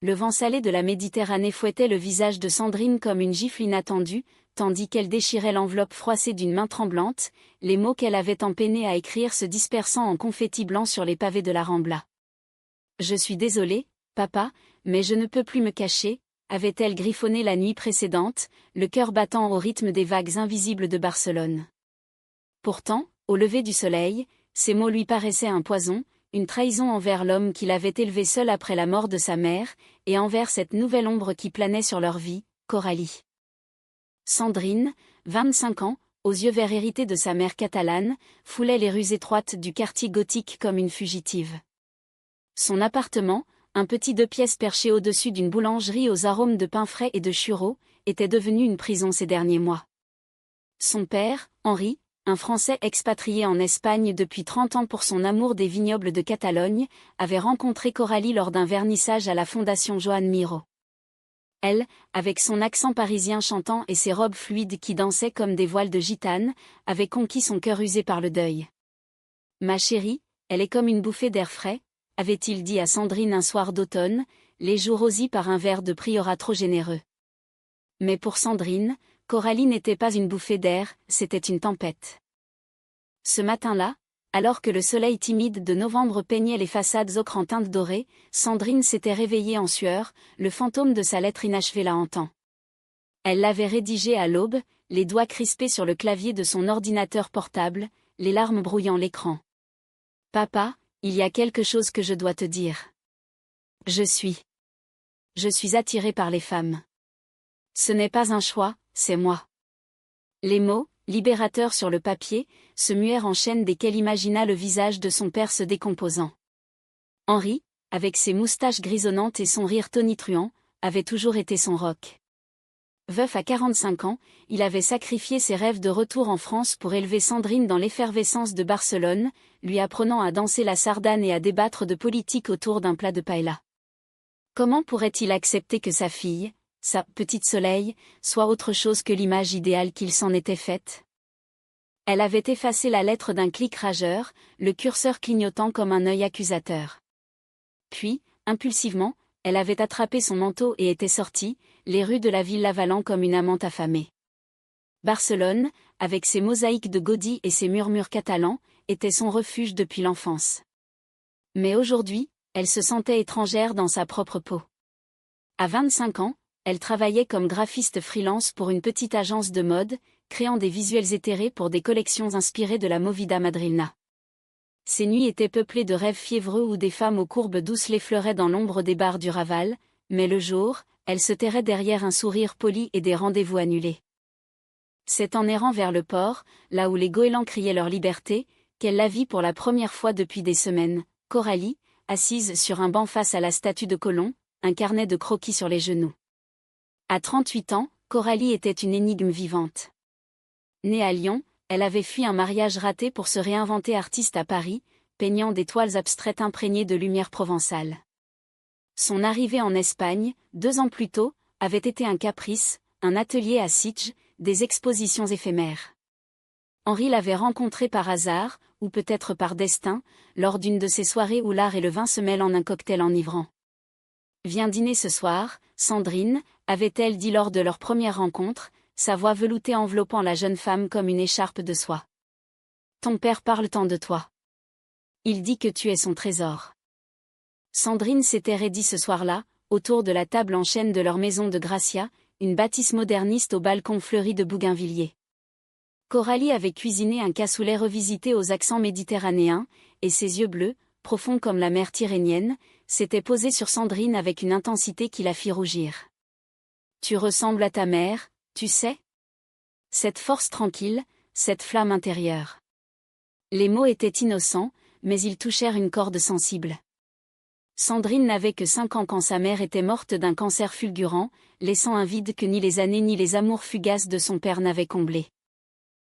Le vent salé de la Méditerranée fouettait le visage de Sandrine comme une gifle inattendue, tandis qu'elle déchirait l'enveloppe froissée d'une main tremblante, les mots qu'elle avait tant peiné à écrire se dispersant en confettis blanc sur les pavés de la Rambla. « Je suis désolée, papa, mais je ne peux plus me cacher », avait-elle griffonné la nuit précédente, le cœur battant au rythme des vagues invisibles de Barcelone. Pourtant, au lever du soleil, ces mots lui paraissaient un poison, une trahison envers l'homme qui l'avait élevé seul après la mort de sa mère, et envers cette nouvelle ombre qui planait sur leur vie, Coralie. Sandrine, 25 ans, aux yeux verts hérités de sa mère catalane, foulait les rues étroites du quartier gothique comme une fugitive. Son appartement, un petit 2 pièces perché au-dessus d'une boulangerie aux arômes de pain frais et de churros, était devenu une prison ces derniers mois. Son père, Henri, un Français expatrié en Espagne depuis 30 ans pour son amour des vignobles de Catalogne, avait rencontré Coralie lors d'un vernissage à la Fondation Joan Miró. Elle, avec son accent parisien chantant et ses robes fluides qui dansaient comme des voiles de gitane, avait conquis son cœur usé par le deuil. « Ma chérie, elle est comme une bouffée d'air frais », avait-il dit à Sandrine un soir d'automne, les joues rosies par un verre de priorat trop généreux. Mais pour Sandrine, Coralie n'était pas une bouffée d'air, c'était une tempête. Ce matin-là, alors que le soleil timide de novembre peignait les façades ocre en teinte dorée, Sandrine s'était réveillée en sueur, le fantôme de sa lettre inachevée la hantant. Elle l'avait rédigée à l'aube, les doigts crispés sur le clavier de son ordinateur portable, les larmes brouillant l'écran. « Papa, il y a quelque chose que je dois te dire. Je suis attirée par les femmes. Ce n'est pas un choix, c'est moi. » Les mots, libérateurs sur le papier, se muèrent en chaîne dès qu'elle imagina le visage de son père se décomposant. Henri, avec ses moustaches grisonnantes et son rire tonitruant, avait toujours été son roc. Veuf à 45 ans, il avait sacrifié ses rêves de retour en France pour élever Sandrine dans l'effervescence de Barcelone, lui apprenant à danser la sardane et à débattre de politique autour d'un plat de paella. Comment pourrait-il accepter que sa fille, sa petite Soleil, soit autre chose que l'image idéale qu'il s'en était faite? Elle avait effacé la lettre d'un clic rageur, le curseur clignotant comme un œil accusateur. Puis, impulsivement, elle avait attrapé son manteau et était sortie, les rues de la ville l'avalant comme une amante affamée. Barcelone, avec ses mosaïques de Gaudí et ses murmures catalans, était son refuge depuis l'enfance. Mais aujourd'hui, elle se sentait étrangère dans sa propre peau. À 25 ans, elle travaillait comme graphiste freelance pour une petite agence de mode, créant des visuels éthérés pour des collections inspirées de la movida madrilena. Ces nuits étaient peuplées de rêves fiévreux où des femmes aux courbes douces l'effleuraient dans l'ombre des bars du Raval, mais le jour, elle se terrait derrière un sourire poli et des rendez-vous annulés. C'est en errant vers le port, là où les goélands criaient leur liberté, qu'elle la vit pour la première fois depuis des semaines, Coralie, assise sur un banc face à la statue de Colomb, un carnet de croquis sur les genoux. À 38 ans, Coralie était une énigme vivante. Née à Lyon, elle avait fui un mariage raté pour se réinventer artiste à Paris, peignant des toiles abstraites imprégnées de lumière provençale. Son arrivée en Espagne, 2 ans plus tôt, avait été un caprice, un atelier à Sitges, des expositions éphémères. Henri l'avait rencontrée par hasard, ou peut-être par destin, lors d'une de ces soirées où l'art et le vin se mêlent en un cocktail enivrant. « Viens dîner ce soir, Sandrine », avait-elle dit lors de leur première rencontre, sa voix veloutée enveloppant la jeune femme comme une écharpe de soie. « Ton père parle tant de toi. Il dit que tu es son trésor. » Sandrine s'était raidie ce soir-là, autour de la table en chêne de leur maison de Gracia, une bâtisse moderniste au balcon fleuri de bougainvilliers. Coralie avait cuisiné un cassoulet revisité aux accents méditerranéens, et ses yeux bleus, profonds comme la mer Tyrrhénienne, s'étaient posés sur Sandrine avec une intensité qui la fit rougir. « Tu ressembles à ta mère, tu sais ? Cette force tranquille, cette flamme intérieure. » Les mots étaient innocents, mais ils touchèrent une corde sensible. Sandrine n'avait que 5 ans quand sa mère était morte d'un cancer fulgurant, laissant un vide que ni les années ni les amours fugaces de son père n'avaient comblé.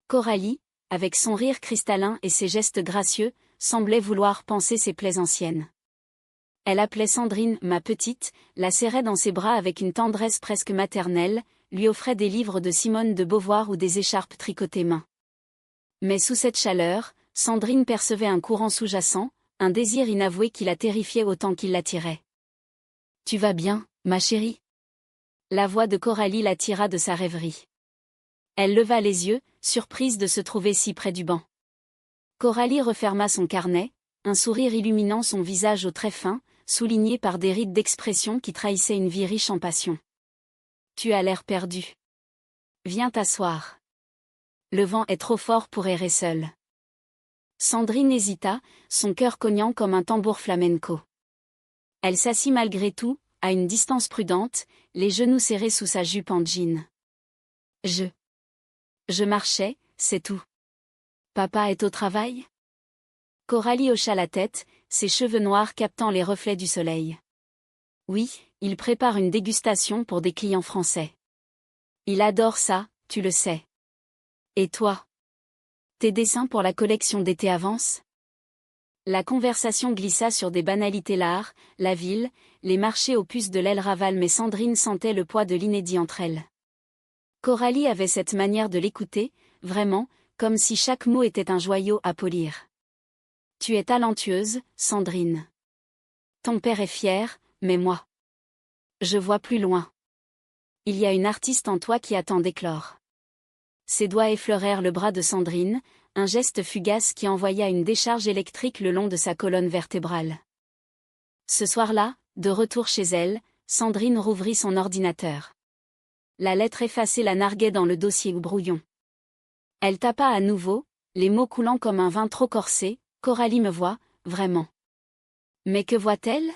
Coralie, avec son rire cristallin et ses gestes gracieux, semblait vouloir panser ses plaies anciennes. Elle appelait Sandrine « ma petite », la serrait dans ses bras avec une tendresse presque maternelle, lui offrait des livres de Simone de Beauvoir ou des écharpes tricotées main. Mais sous cette chaleur, Sandrine percevait un courant sous-jacent, un désir inavoué qui la terrifiait autant qu'il l'attirait. Tu vas bien, ma chérie? La voix de Coralie l'attira de sa rêverie. Elle leva les yeux, surprise de se trouver si près du banc. Coralie referma son carnet, un sourire illuminant son visage aux traits fins, souligné par des rides d'expression qui trahissaient une vie riche en passion. Tu as l'air perdu. Viens t'asseoir. Le vent est trop fort pour errer seule. Sandrine hésita, son cœur cognant comme un tambour flamenco. Elle s'assit malgré tout, à une distance prudente, les genoux serrés sous sa jupe en jean. Je marchais, c'est tout. Papa est au travail? Coralie hocha la tête, ses cheveux noirs captant les reflets du soleil. Oui, il prépare une dégustation pour des clients français. Il adore ça, tu le sais. Et toi? Tes dessins pour la collection d'été avancent? La conversation glissa sur des banalités, l'art, la ville, les marchés aux puces de l'aile Raval, mais Sandrine sentait le poids de l'inédit entre elles. Coralie avait cette manière de l'écouter, vraiment, comme si chaque mot était un joyau à polir. Tu es talentueuse, Sandrine. Ton père est fier, mais moi. Je vois plus loin. Il y a une artiste en toi qui attend d'éclore. Ses doigts effleurèrent le bras de Sandrine, un geste fugace qui envoya une décharge électrique le long de sa colonne vertébrale. Ce soir-là, de retour chez elle, Sandrine rouvrit son ordinateur. La lettre effacée la narguait dans le dossier brouillon. Elle tapa à nouveau, les mots coulant comme un vin trop corsé. Coralie me voit, vraiment. Mais que voit-elle?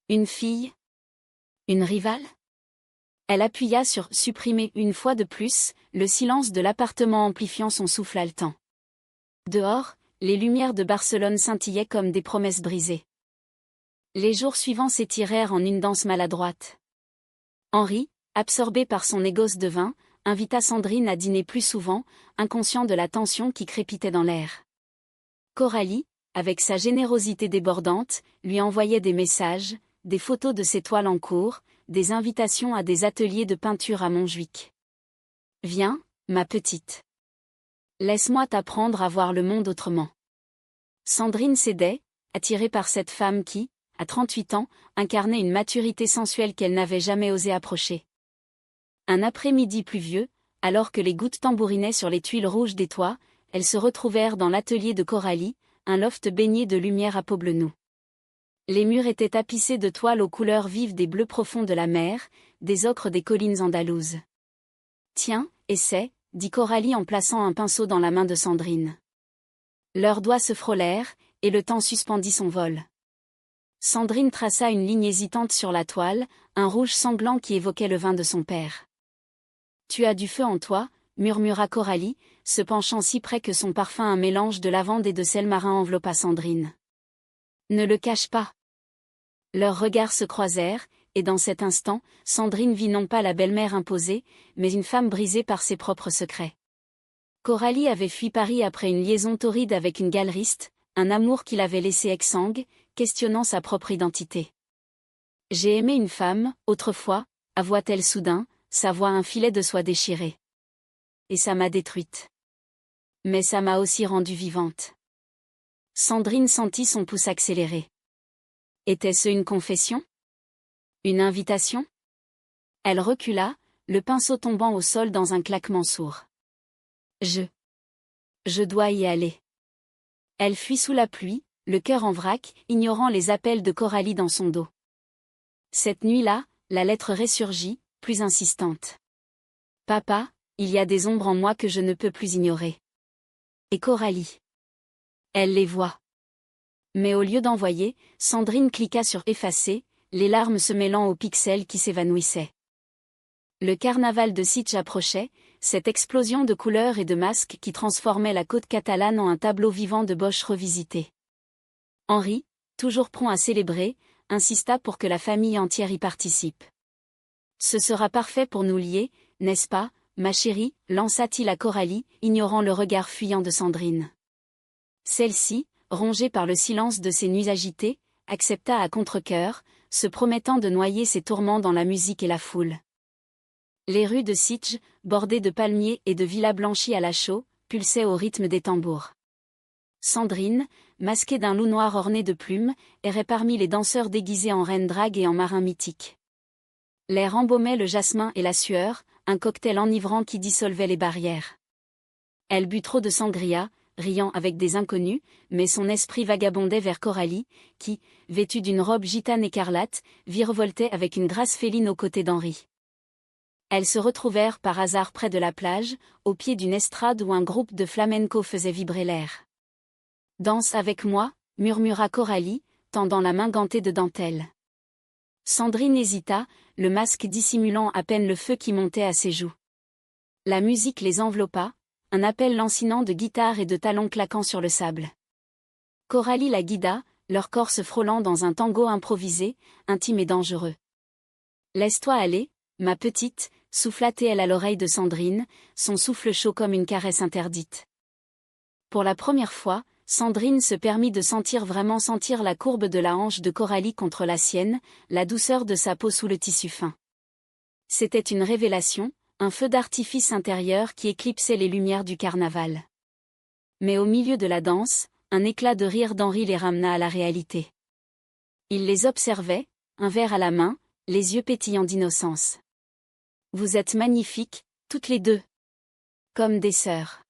Une fille? Une rivale? Elle appuya sur « supprimer » une fois de plus, le silence de l'appartement amplifiant son souffle haletant. Dehors, les lumières de Barcelone scintillaient comme des promesses brisées. Les jours suivants s'étirèrent en une danse maladroite. Henri, absorbé par son négoce de vin, invita Sandrine à dîner plus souvent, inconscient de la tension qui crépitait dans l'air. Coralie, avec sa générosité débordante, lui envoyait des messages, des photos de ses toiles en cours, des invitations à des ateliers de peinture à Montjuic. Viens, ma petite. Laisse-moi t'apprendre à voir le monde autrement. Sandrine cédait, attirée par cette femme qui, à 38 ans, incarnait une maturité sensuelle qu'elle n'avait jamais osé approcher. Un après-midi pluvieux, alors que les gouttes tambourinaient sur les tuiles rouges des toits, elles se retrouvèrent dans l'atelier de Coralie, un loft baigné de lumière à Poblenou. Les murs étaient tapissés de toiles aux couleurs vives des bleus profonds de la mer, des ocres des collines andalouses. Tiens, essaie, dit Coralie en plaçant un pinceau dans la main de Sandrine. Leurs doigts se frôlèrent, et le temps suspendit son vol. Sandrine traça une ligne hésitante sur la toile, un rouge sanglant qui évoquait le vin de son père. Tu as du feu en toi, murmura Coralie, se penchant si près que son parfum, un mélange de lavande et de sel marin, enveloppa Sandrine. Ne le cache pas. Leurs regards se croisèrent, et dans cet instant, Sandrine vit non pas la belle-mère imposée, mais une femme brisée par ses propres secrets. Coralie avait fui Paris après une liaison torride avec une galeriste, un amour qui l'avait laissé exsangue, questionnant sa propre identité. J'ai aimé une femme, autrefois, avoua-t-elle soudain, sa voix un filet de soie déchirée. Et ça m'a détruite. Mais ça m'a aussi rendue vivante. Sandrine sentit son pouce accélérer. Était-ce une confession? Une invitation? Elle recula, le pinceau tombant au sol dans un claquement sourd. Je dois y aller. Elle fuit sous la pluie, le cœur en vrac, ignorant les appels de Coralie dans son dos. Cette nuit-là, la lettre ressurgit, plus insistante. Papa, il y a des ombres en moi que je ne peux plus ignorer. Et Coralie. Elle les voit. Mais au lieu d'envoyer, Sandrine cliqua sur effacer, les larmes se mêlant aux pixels qui s'évanouissaient. Le carnaval de Sitges approchait, cette explosion de couleurs et de masques qui transformait la côte catalane en un tableau vivant de Bosch revisité. Henri, toujours prompt à célébrer, insista pour que la famille entière y participe. Ce sera parfait pour nous lier, n'est-ce pas, ma chérie, lança-t-il à Coralie, ignorant le regard fuyant de Sandrine. Celle-ci, rongée par le silence de ses nuits agitées, accepta à contre-cœur, se promettant de noyer ses tourments dans la musique et la foule. Les rues de Sitges, bordées de palmiers et de villas blanchies à la chaux, pulsaient au rythme des tambours. Sandrine, masqué d'un loup noir orné de plumes, errait parmi les danseurs déguisés en reine drague et en marins mythiques. L'air embaumait le jasmin et la sueur, un cocktail enivrant qui dissolvait les barrières. Elle but trop de sangria, riant avec des inconnus, mais son esprit vagabondait vers Coralie, qui, vêtue d'une robe gitane écarlate, virevoltait avec une grâce féline aux côtés d'Henri. Elles se retrouvèrent par hasard près de la plage, au pied d'une estrade où un groupe de flamenco faisait vibrer l'air. « Danse avec moi » murmura Coralie, tendant la main gantée de dentelle. Sandrine hésita, le masque dissimulant à peine le feu qui montait à ses joues. La musique les enveloppa, un appel lancinant de guitare et de talons claquant sur le sable. Coralie la guida, leur corps se frôlant dans un tango improvisé, intime et dangereux. « Laisse-toi aller, ma petite » souffla-t-elle à l'oreille de Sandrine, son souffle chaud comme une caresse interdite. Pour la première fois, Sandrine se permit de sentir la courbe de la hanche de Coralie contre la sienne, la douceur de sa peau sous le tissu fin. C'était une révélation, un feu d'artifice intérieur qui éclipsait les lumières du carnaval. Mais au milieu de la danse, un éclat de rire d'Henri les ramena à la réalité. Il les observait, un verre à la main, les yeux pétillants d'innocence. « Vous êtes magnifiques, toutes les deux. Comme des sœurs. »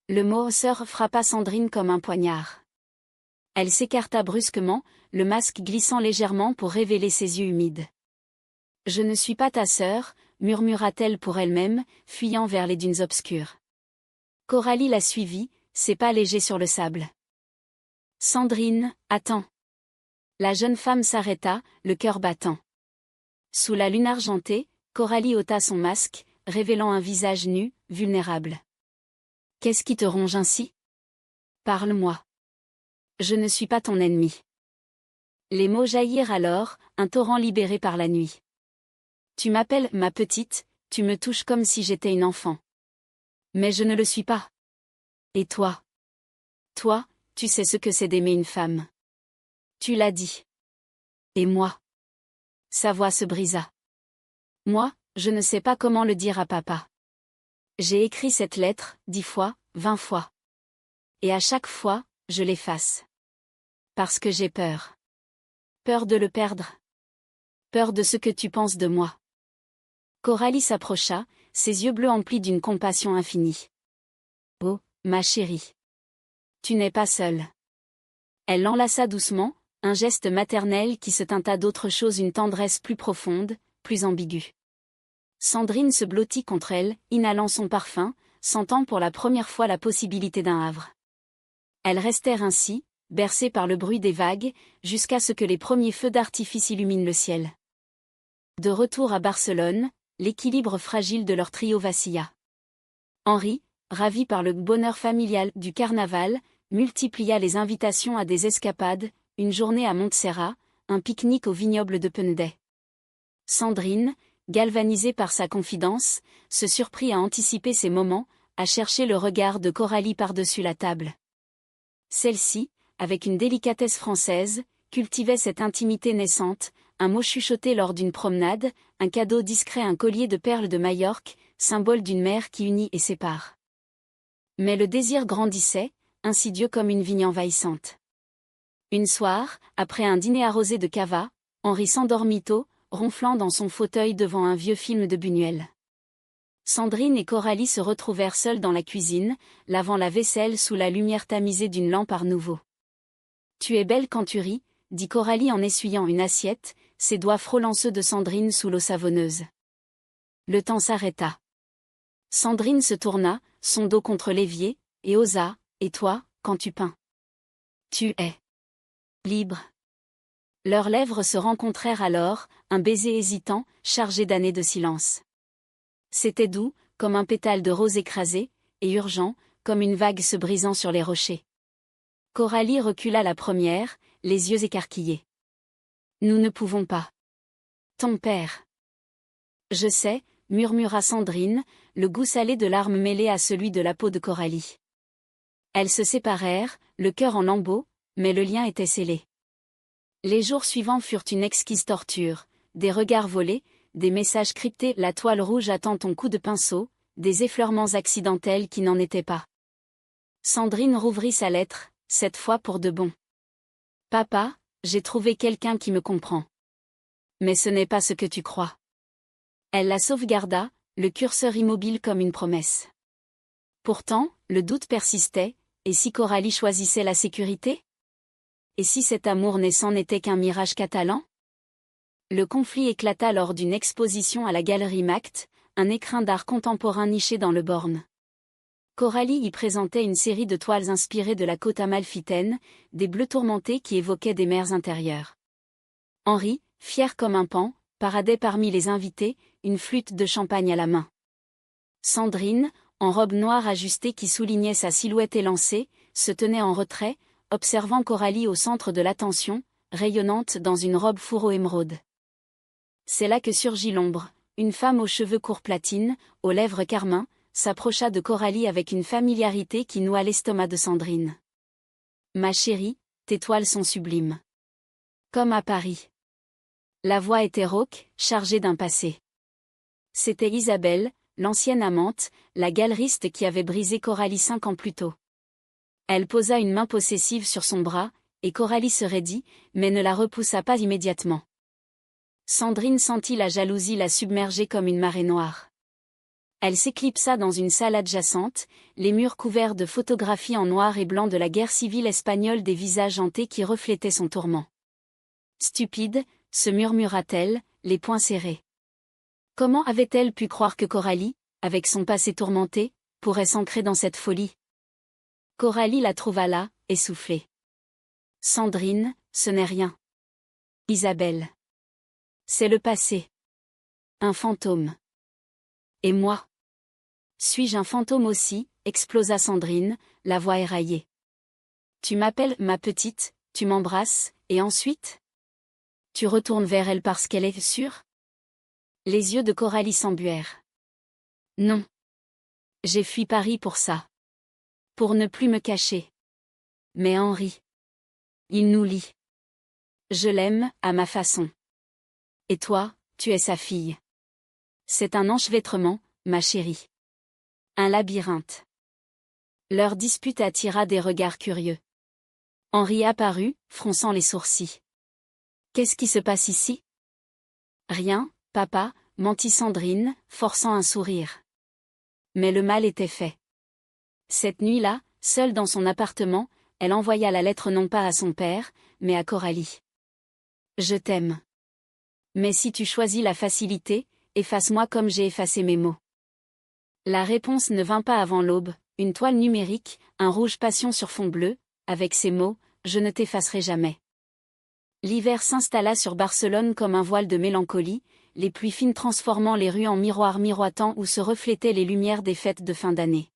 Le mot « sœur » frappa Sandrine comme un poignard. Elle s'écarta brusquement, le masque glissant légèrement pour révéler ses yeux humides. « Je ne suis pas ta sœur », murmura-t-elle pour elle-même, fuyant vers les dunes obscures. Coralie la suivit, ses pas légers sur le sable. « Sandrine, attends !» La jeune femme s'arrêta, le cœur battant. Sous la lune argentée, Coralie ôta son masque, révélant un visage nu, vulnérable. « Qu'est-ce qui te ronge ainsi ? Parle-moi. Je ne suis pas ton ennemi. » Les mots jaillirent alors, un torrent libéré par la nuit. « Tu m'appelles ma petite, tu me touches comme si j'étais une enfant. Mais je ne le suis pas. Et toi ? Toi, tu sais ce que c'est d'aimer une femme. Tu l'as dit. Et moi ? » Sa voix se brisa. « Moi, je ne sais pas comment le dire à papa. J'ai écrit cette lettre, 10 fois, 20 fois. Et à chaque fois, je l'efface. Parce que j'ai peur. Peur de le perdre. Peur de ce que tu penses de moi. » Coralie s'approcha, ses yeux bleus emplis d'une compassion infinie. « Oh, ma chérie. Tu n'es pas seule. » Elle l'enlaça doucement, un geste maternel qui se teinta d'autre chose, une tendresse plus profonde, plus ambiguë. Sandrine se blottit contre elle, inhalant son parfum, sentant pour la première fois la possibilité d'un havre. Elles restèrent ainsi, bercées par le bruit des vagues, jusqu'à ce que les premiers feux d'artifice illuminent le ciel. De retour à Barcelone, l'équilibre fragile de leur trio vacilla. Henri, ravi par le bonheur familial du carnaval, multiplia les invitations à des escapades, une journée à Montserrat, un pique-nique au vignoble de Penedès. Sandrine, galvanisée par sa confidence, se surprit à anticiper ces moments, à chercher le regard de Coralie par-dessus la table. Celle-ci, avec une délicatesse française, cultivait cette intimité naissante, un mot chuchoté lors d'une promenade, un cadeau discret, un collier de perles de Majorque, symbole d'une mer qui unit et sépare. Mais le désir grandissait, insidieux comme une vigne envahissante. Une soir, après un dîner arrosé de cava, Henri s'endormit tôt, ronflant dans son fauteuil devant un vieux film de Buñuel. Sandrine et Coralie se retrouvèrent seules dans la cuisine, lavant la vaisselle sous la lumière tamisée d'une lampe Art Nouveau. « Tu es belle quand tu ris », dit Coralie en essuyant une assiette, ses doigts frôlant ceux de Sandrine sous l'eau savonneuse. Le temps s'arrêta. Sandrine se tourna, son dos contre l'évier, et osa, « Et toi, quand tu peins ? Tu es libre ?» Leurs lèvres se rencontrèrent alors, un baiser hésitant, chargé d'années de silence. C'était doux, comme un pétale de rose écrasé, et urgent, comme une vague se brisant sur les rochers. Coralie recula la première, les yeux écarquillés. « Nous ne pouvons pas. Ton père. » « Je sais », murmura Sandrine, le goût salé de larmes mêlé à celui de la peau de Coralie. Elles se séparèrent, le cœur en lambeaux, mais le lien était scellé. Les jours suivants furent une exquise torture, des regards volés, des messages cryptés, la toile rouge attend ton coup de pinceau, des effleurements accidentels qui n'en étaient pas. Sandrine rouvrit sa lettre, cette fois pour de bon. Papa, j'ai trouvé quelqu'un qui me comprend. Mais ce n'est pas ce que tu crois. Elle la sauvegarda, le curseur immobile comme une promesse. Pourtant, le doute persistait, et si Coralie choisissait la sécurité? Et si cet amour naissant n'était qu'un mirage catalan? Le conflit éclata lors d'une exposition à la Galerie Macht, un écrin d'art contemporain niché dans le Born. Coralie y présentait une série de toiles inspirées de la côte amalfitaine, des bleus tourmentés qui évoquaient des mers intérieures. Henri, fier comme un paon, paradait parmi les invités, une flûte de champagne à la main. Sandrine, en robe noire ajustée qui soulignait sa silhouette élancée, se tenait en retrait, observant Coralie au centre de l'attention, rayonnante dans une robe fourreau émeraude. C'est là que surgit l'ombre, une femme aux cheveux courts platine, aux lèvres carmin, s'approcha de Coralie avec une familiarité qui noua l'estomac de Sandrine. « Ma chérie, tes toiles sont sublimes. Comme à Paris. » La voix était rauque, chargée d'un passé. C'était Isabelle, l'ancienne amante, la galeriste qui avait brisé Coralie 5 ans plus tôt. Elle posa une main possessive sur son bras, et Coralie se raidit, mais ne la repoussa pas immédiatement. Sandrine sentit la jalousie la submerger comme une marée noire. Elle s'éclipsa dans une salle adjacente, les murs couverts de photographies en noir et blanc de la guerre civile espagnole, des visages hantés qui reflétaient son tourment. Stupide, se murmura-t-elle, les poings serrés. Comment avait-elle pu croire que Coralie, avec son passé tourmenté, pourrait s'ancrer dans cette folie? Coralie la trouva là, essoufflée. Sandrine, ce n'est rien. Isabelle. C'est le passé. Un fantôme. Et moi? Suis-je un fantôme aussi? Explosa Sandrine, la voix éraillée. Tu m'appelles ma petite, tu m'embrasses, et ensuite? Tu retournes vers elle parce qu'elle est sûre? Les yeux de Coralie s'embuèrent. Non. J'ai fui Paris pour ça. Pour ne plus me cacher. Mais Henri. Il nous lie. Je l'aime, à ma façon. Et toi, tu es sa fille. C'est un enchevêtrement, ma chérie. Un labyrinthe. Leur dispute attira des regards curieux. Henri apparut, fronçant les sourcils. Qu'est-ce qui se passe ici? Rien, papa, mentit Sandrine, forçant un sourire. Mais le mal était fait. Cette nuit-là, seule dans son appartement, elle envoya la lettre non pas à son père, mais à Coralie. Je t'aime. Mais si tu choisis la facilité, efface-moi comme j'ai effacé mes mots. La réponse ne vint pas avant l'aube, une toile numérique, un rouge passion sur fond bleu, avec ces mots, je ne t'effacerai jamais. L'hiver s'installa sur Barcelone comme un voile de mélancolie, les pluies fines transformant les rues en miroirs miroitants où se reflétaient les lumières des fêtes de fin d'année.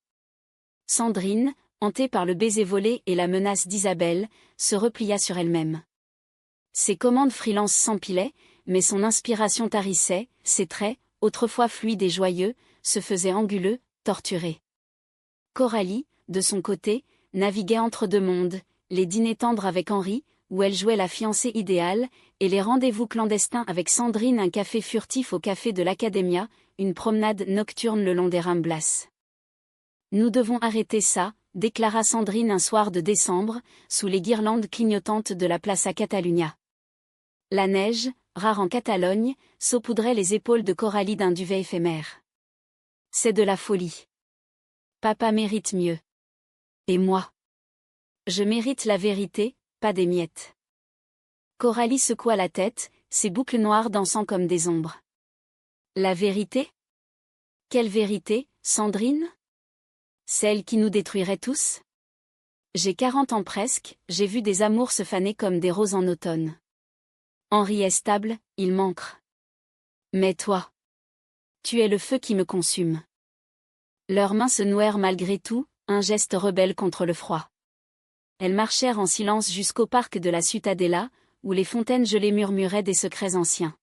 Sandrine, hantée par le baiser volé et la menace d'Isabelle, se replia sur elle-même. Ses commandes freelance s'empilaient, mais son inspiration tarissait, ses traits, autrefois fluides et joyeux, se faisaient anguleux, torturés. Coralie, de son côté, naviguait entre deux mondes, les dîners tendres avec Henri, où elle jouait la fiancée idéale, et les rendez-vous clandestins avec Sandrine, un café furtif au café de l'Academia, une promenade nocturne le long des Ramblas. Nous devons arrêter ça, déclara Sandrine un soir de décembre, sous les guirlandes clignotantes de la Plaça Catalunya. La neige, rare en Catalogne, saupoudrait les épaules de Coralie d'un duvet éphémère. C'est de la folie. Papa mérite mieux. Et moi? Je mérite la vérité, pas des miettes. Coralie secoua la tête, ses boucles noires dansant comme des ombres. La vérité? Quelle vérité, Sandrine? Celle qui nous détruirait tous? J'ai 40 ans presque, j'ai vu des amours se faner comme des roses en automne. Henri est stable, il m'ancre. Mais toi? Tu es le feu qui me consume. Leurs mains se nouèrent malgré tout, un geste rebelle contre le froid. Elles marchèrent en silence jusqu'au parc de la Ciutadella, où les fontaines gelées murmuraient des secrets anciens.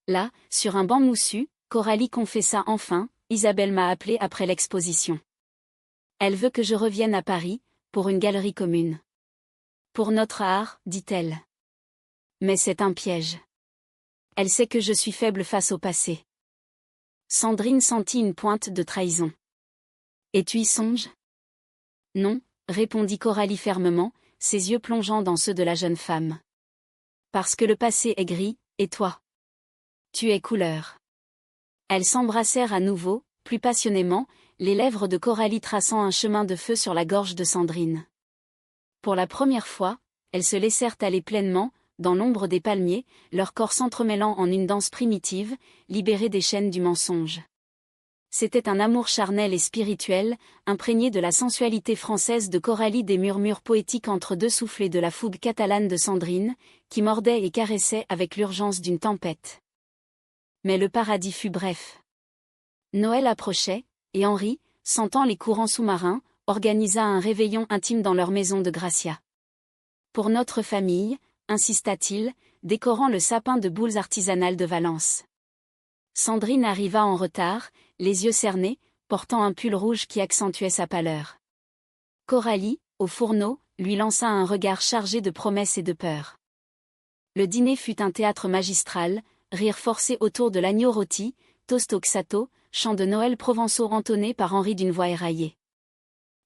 Là, sur un banc moussu, Coralie confessa enfin, Isabelle m'a appelé après l'exposition. Elle veut que je revienne à Paris, pour une galerie commune. Pour notre art, dit-elle. Mais c'est un piège. Elle sait que je suis faible face au passé. Sandrine sentit une pointe de trahison. Et tu y songes? Non, répondit Coralie fermement, ses yeux plongeant dans ceux de la jeune femme. Parce que le passé est gris, et toi? Tu es couleur. Elles s'embrassèrent à nouveau, plus passionnément, les lèvres de Coralie traçant un chemin de feu sur la gorge de Sandrine. Pour la première fois, elles se laissèrent aller pleinement, dans l'ombre des palmiers, leurs corps s'entremêlant en une danse primitive, libérée des chaînes du mensonge. C'était un amour charnel et spirituel, imprégné de la sensualité française de Coralie, des murmures poétiques entre deux soufflets de la fougue catalane de Sandrine, qui mordait et caressait avec l'urgence d'une tempête. Mais le paradis fut bref. Noël approchait, et Henri, sentant les courants sous-marins, organisa un réveillon intime dans leur maison de Gracia. Pour notre famille, insista-t-il, décorant le sapin de boules artisanales de Valence. Sandrine arriva en retard, les yeux cernés, portant un pull rouge qui accentuait sa pâleur. Coralie, au fourneau, lui lança un regard chargé de promesses et de peur. Le dîner fut un théâtre magistral, rire forcé autour de l'agneau rôti, toast au xato, chants de Noël provençaux entonnés par Henri d'une voix éraillée.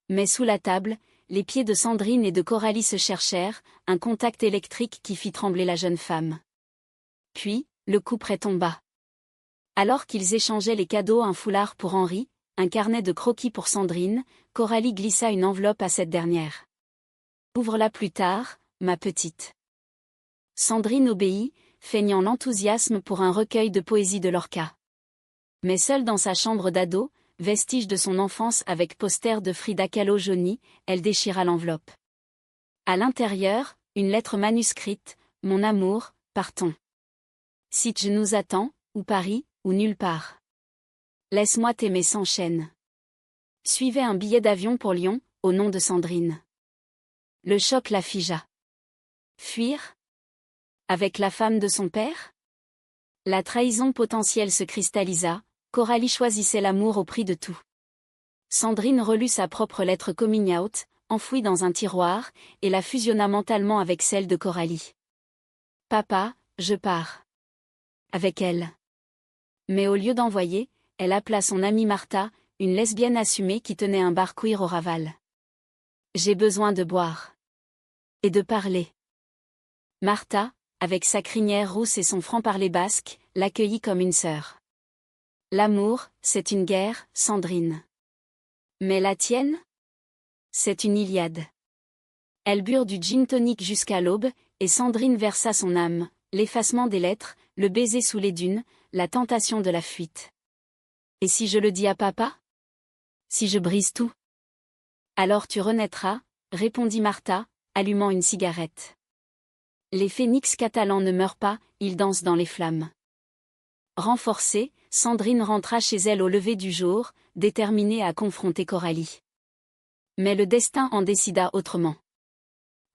Mais sous la table, les pieds de Sandrine et de Coralie se cherchèrent, un contact électrique qui fit trembler la jeune femme. Puis, le couperet tomba. Alors qu'ils échangeaient les cadeaux, un foulard pour Henri, un carnet de croquis pour Sandrine, Coralie glissa une enveloppe à cette dernière. « Ouvre-la plus tard, ma petite. » Sandrine obéit, feignant l'enthousiasme pour un recueil de poésie de Lorca. Mais seule dans sa chambre d'ado, vestige de son enfance avec poster de Frida Kahlo jaunie, elle déchira l'enveloppe. À l'intérieur, une lettre manuscrite, « Mon amour, partons. Si je nous attends, ou Paris, ou nulle part. Laisse-moi t'aimer sans chaîne. » Suivait un billet d'avion pour Lyon, au nom de Sandrine. Le choc la figea. Fuir? Avec la femme de son père? La trahison potentielle se cristallisa, Coralie choisissait l'amour au prix de tout. Sandrine relut sa propre lettre coming out, enfouie dans un tiroir, et la fusionna mentalement avec celle de Coralie. « Papa, je pars. » Avec elle. Mais au lieu d'envoyer, elle appela son amie Martha, une lesbienne assumée qui tenait un bar queer au Raval. « J'ai besoin de boire. Et de parler. » Martha, avec sa crinière rousse et son franc-parler basque, l'accueillit comme une sœur. « L'amour, c'est une guerre, Sandrine. » « Mais la tienne ? » ?»« C'est une Iliade. » Elles burent du gin tonic jusqu'à l'aube, et Sandrine versa son âme, l'effacement des lettres, le baiser sous les dunes, la tentation de la fuite. « Et si je le dis à papa ? Si je brise tout ? » ?»« Alors tu renaîtras, » répondit Martha, allumant une cigarette. « Les phénix catalans ne meurent pas, ils dansent dans les flammes. » Renforcée, Sandrine rentra chez elle au lever du jour, déterminée à confronter Coralie. Mais le destin en décida autrement.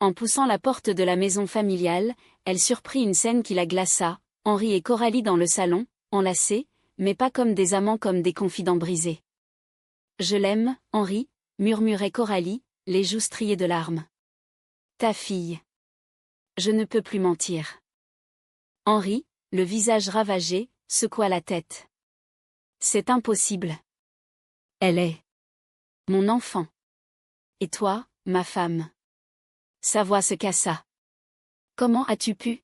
En poussant la porte de la maison familiale, elle surprit une scène qui la glaça, Henri et Coralie dans le salon, enlacés, mais pas comme des amants, comme des confidents brisés. « Je l'aime, Henri, » murmurait Coralie, les joues striées de larmes. « Ta fille. » « Je ne peux plus mentir. » Henri, le visage ravagé, secoua la tête. « C'est impossible. Elle est mon enfant. Et toi, ma femme. » Sa voix se cassa. « Comment as-tu pu ?»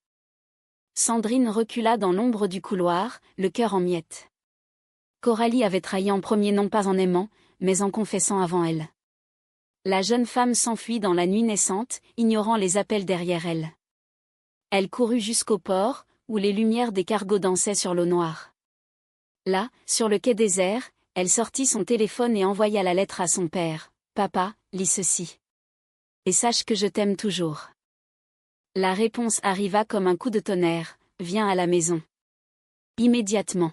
Sandrine recula dans l'ombre du couloir, le cœur en miettes. Coralie avait trahi en premier, non pas en aimant, mais en confessant avant elle. La jeune femme s'enfuit dans la nuit naissante, ignorant les appels derrière elle. Elle courut jusqu'au port, où les lumières des cargos dansaient sur l'eau noire. Là, sur le quai désert, elle sortit son téléphone et envoya la lettre à son père. « Papa, lis ceci. Et sache que je t'aime toujours. » La réponse arriva comme un coup de tonnerre. « Viens à la maison. » Immédiatement.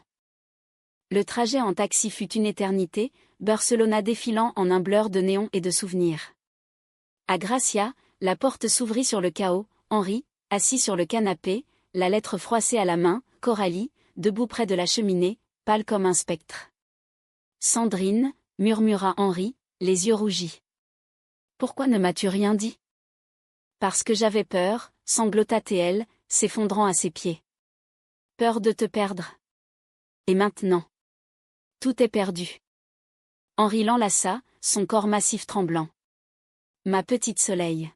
Le trajet en taxi fut une éternité, Barcelona défilant en un blur de néons et de souvenirs. À Gracia, la porte s'ouvrit sur le chaos, Henri, assis sur le canapé, la lettre froissée à la main, Coralie, debout près de la cheminée, pâle comme un spectre. « Sandrine, » murmura Henri, les yeux rougis. « Pourquoi ne m'as-tu rien dit ? » « Parce que j'avais peur, » sanglota-t-elle, s'effondrant à ses pieds. « Peur de te perdre. Et maintenant. Tout est perdu. » Henri l'enlaça, son corps massif tremblant. Ma petite Soleil.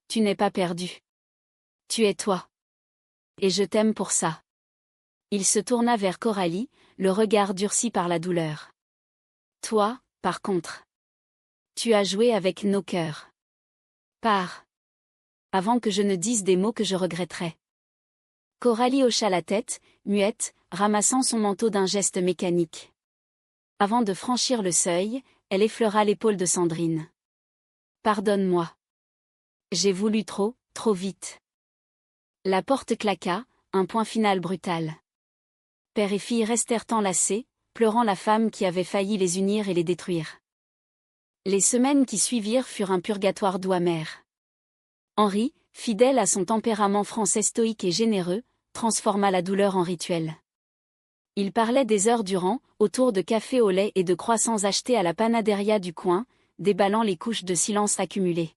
Tu n'es pas perdue. Tu es toi. Et je t'aime pour ça. Il se tourna vers Coralie, le regard durci par la douleur. Toi, par contre. Tu as joué avec nos cœurs. Pars. Avant que je ne dise des mots que je regretterai. Coralie hocha la tête, muette, ramassant son manteau d'un geste mécanique. Avant de franchir le seuil, elle effleura l'épaule de Sandrine. Pardonne-moi. J'ai voulu trop vite. La porte claqua, un point final brutal. Père et fille restèrent enlacés, pleurant la femme qui avait failli les unir et les détruire. Les semaines qui suivirent furent un purgatoire doux amer. Henri, fidèle à son tempérament français stoïque et généreux, transforma la douleur en rituel. Il parlait des heures durant, autour de café au lait et de croissants achetés à la panaderia du coin, déballant les couches de silence accumulées.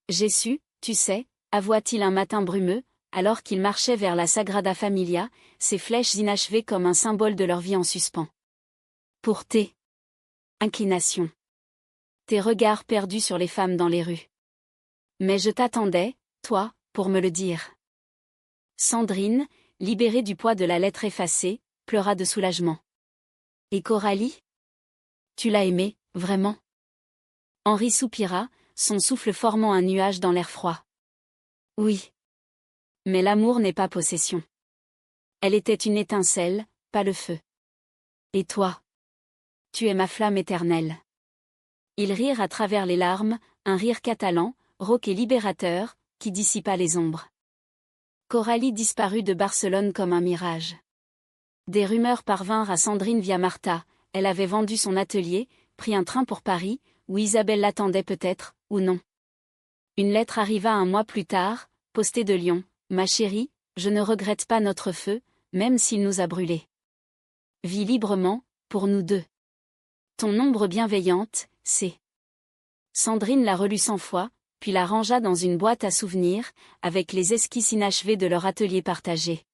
J'ai su, tu sais, avoua-t-il un matin brumeux, alors qu'il marchait vers la Sagrada Familia, ses flèches inachevées comme un symbole de leur vie en suspens. Pour tes inclinations. Tes regards perdus sur les femmes dans les rues. Mais je t'attendais, toi, pour me le dire. Sandrine, libérée du poids de la lettre effacée, pleura de soulagement. Et Coralie? Tu l'as aimée, vraiment? Henri soupira, son souffle formant un nuage dans l'air froid. Oui. Mais l'amour n'est pas possession. Elle était une étincelle, pas le feu. Et toi? Tu es ma flamme éternelle. Ils rirent à travers les larmes, un rire catalan, rauque et libérateur, qui dissipa les ombres. Coralie disparut de Barcelone comme un mirage. Des rumeurs parvinrent à Sandrine via Martha, elle avait vendu son atelier, pris un train pour Paris, où Isabelle l'attendait peut-être, ou non. Une lettre arriva un mois plus tard, postée de Lyon. Ma chérie, je ne regrette pas notre feu, même s'il nous a brûlés. Vis librement, pour nous deux. Ton ombre bienveillante, c'est. Sandrine la relut 100 fois, puis la rangea dans une boîte à souvenirs, avec les esquisses inachevées de leur atelier partagé.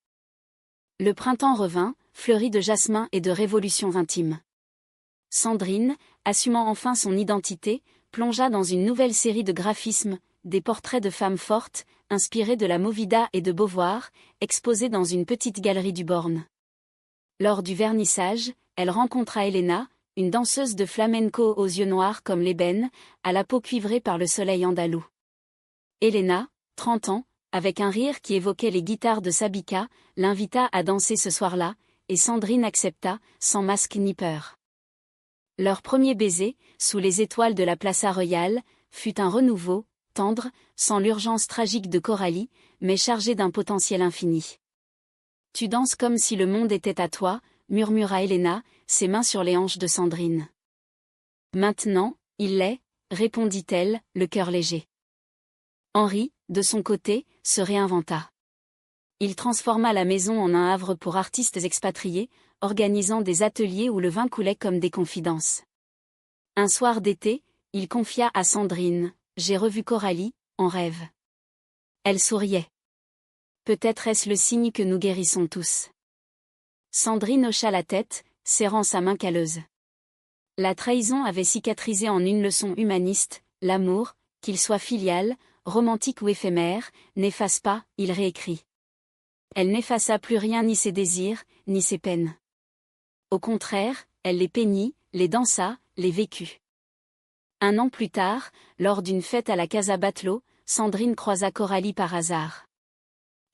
Le printemps revint, fleuri de jasmin et de révolutions intimes. Sandrine, assumant enfin son identité, plongea dans une nouvelle série de graphismes, des portraits de femmes fortes, inspirés de la Movida et de Beauvoir, exposés dans une petite galerie du Born. Lors du vernissage, elle rencontra Elena, une danseuse de flamenco aux yeux noirs comme l'ébène, à la peau cuivrée par le soleil andalou. Elena, 30 ans, avec un rire qui évoquait les guitares de Sabika, l'invita à danser ce soir-là, et Sandrine accepta, sans masque ni peur. Leur premier baiser, sous les étoiles de la Plaza Royale, fut un renouveau, tendre, sans l'urgence tragique de Coralie, mais chargé d'un potentiel infini. Tu danses comme si le monde était à toi, murmura Elena, ses mains sur les hanches de Sandrine. Maintenant, il l'est, répondit-elle, le cœur léger. Henri, de son côté, se réinventa. Il transforma la maison en un havre pour artistes expatriés, organisant des ateliers où le vin coulait comme des confidences. Un soir d'été, il confia à Sandrine: « J'ai revu Coralie, en rêve. » Elle souriait. Peut-être est-ce le signe que nous guérissons tous. Sandrine hocha la tête, serrant sa main calleuse. La trahison avait cicatrisé en une leçon humaniste: l'amour, qu'il soit filial, romantique ou éphémère, n'efface pas, il réécrit. Elle n'effaça plus rien, ni ses désirs, ni ses peines. Au contraire, elle les peignit, les dansa, les vécut. Un an plus tard, lors d'une fête à la Casa Batlló, Sandrine croisa Coralie par hasard.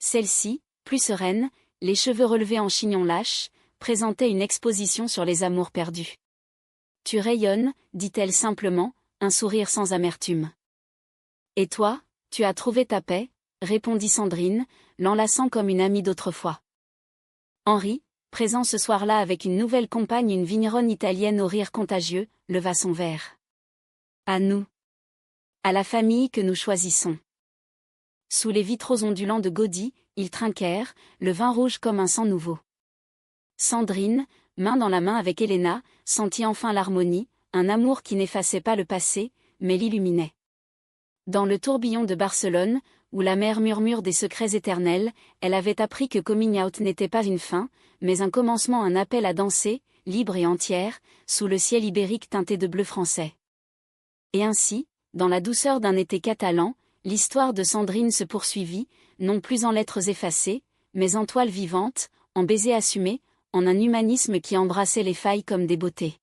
Celle-ci, plus sereine, les cheveux relevés en chignon lâche, présentait une exposition sur les amours perdus. « Tu rayonnes, dit-elle simplement, un sourire sans amertume. »« Et toi, tu as trouvé ta paix ?» répondit Sandrine, l'enlaçant comme une amie d'autrefois. Henri, présent ce soir-là avec une nouvelle compagne, une vigneronne italienne au rire contagieux, leva son verre. « À nous. À la famille que nous choisissons. » Sous les vitraux ondulants de Gaudi, ils trinquèrent, le vin rouge comme un sang nouveau. Sandrine, main dans la main avec Elena, sentit enfin l'harmonie, un amour qui n'effaçait pas le passé, mais l'illuminait. Dans le tourbillon de Barcelone, où la mer murmure des secrets éternels, elle avait appris que coming out n'était pas une fin, mais un commencement, un appel à danser, libre et entière, sous le ciel ibérique teinté de bleu français. Et ainsi, Dans la douceur d'un été catalan, l'histoire de Sandrine se poursuivit, non plus en lettres effacées, mais en toile vivante, en baisers assumés, en un humanisme qui embrassait les failles comme des beautés.